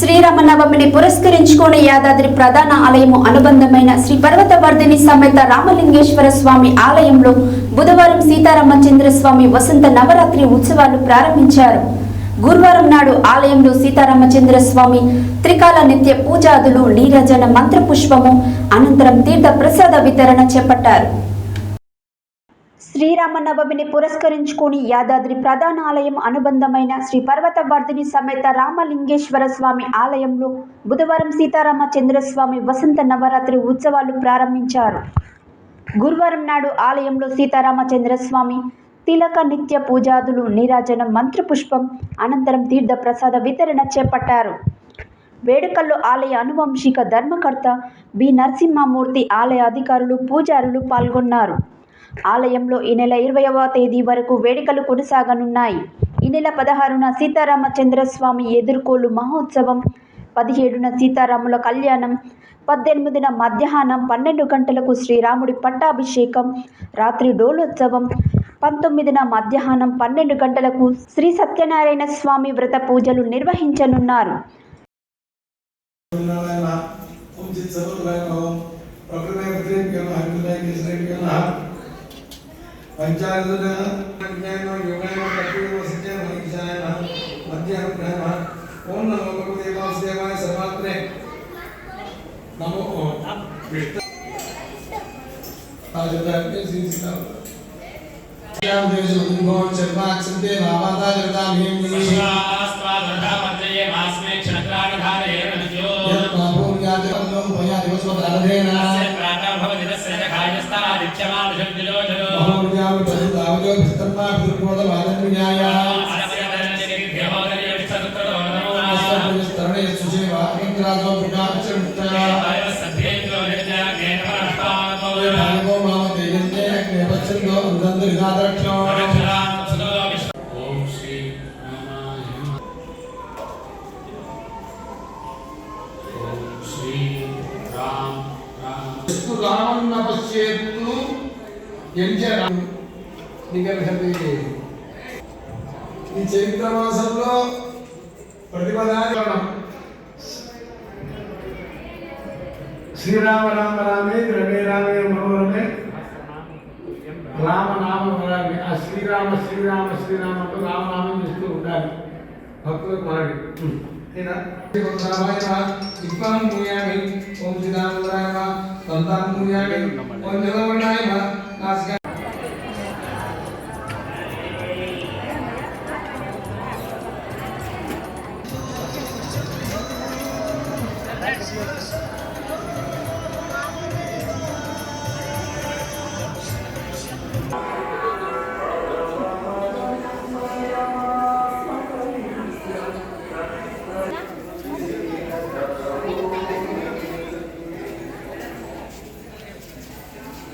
శ్రీరామనవమిని పురస్కరించుకొని యాదాద్రి ప్రధాన ఆలయము అనుబంధమైన శ్రీ పర్వతవర్ధిని సమేత రామలింగేశ్వర స్వామి ఆలయంలో బుధవారం సీతారామచంద్ర స్వామి వసంత నవరాత్రి ఉత్సవాలు ప్రారంభించారు. గురువారం నాడు ఆలయంలో సీతారామచంద్ర స్వామి త్రికాల నిత్య పూజాదులు, నీరాజన మంత్రపుష్పము అనంతరం తీర్థ ప్రసాద వితరణ చేపట్టారు. శ్రీరామనవమిని పురస్కరించుకొని యాదాద్రి ప్రధాన ఆలయం అనుబంధమైన శ్రీ పర్వతవర్ధిని సమేత రామలింగేశ్వర స్వామి ఆలయంలో బుధవారం సీతారామచంద్ర స్వామి వసంత నవరాత్రి ఉత్సవాలు ప్రారంభించారు. గురువారం నాడు ఆలయంలో సీతారామచంద్ర స్వామి తిలక నిత్య పూజాదులు, నీరాజనం మంత్రపుష్పం అనంతరం తీర్థ ప్రసాద వితరణ చేపట్టారు. వేడుకల్లో ఆలయ అనువంశిక ధర్మకర్త బి నరసింహమూర్తి, ఆలయ అధికారులు, పూజారులు పాల్గొన్నారు. ఆలయంలో ఈ నెల 20వ తేదీ వరకు వేడుకలు కొనసాగనున్నాయి. ఈ నెల 16న సీతారామచంద్ర స్వామి ఎదుర్కోలు మహోత్సవం, 17న సీతారాముల కళ్యాణం, 18న మధ్యాహ్నం 12 గంటలకు శ్రీరాముడి పట్టాభిషేకం, రాత్రి డోలోత్సవం, 19న మధ్యాహ్నం 12 గంటలకు శ్రీ సత్యనారాయణ స్వామి వ్రత పూజలు నిర్వహించనున్నారు. ఈ చైత్ర మాసంలో ప్రతిపదానం శ్రీరామ రామ రామే రమే రామే మనోరమే రామనామ రామే. ఆ శ్రీరామ శ్రీరామ శ్రీరామంతో రామనామం చేస్తూ ఉండాలి భక్తులకు మనకి. ఇబ్బంది మూయామి ఓం శ్రీరామాయ సంతానం మూయామి ఓం జగన్నాయ నాసిక.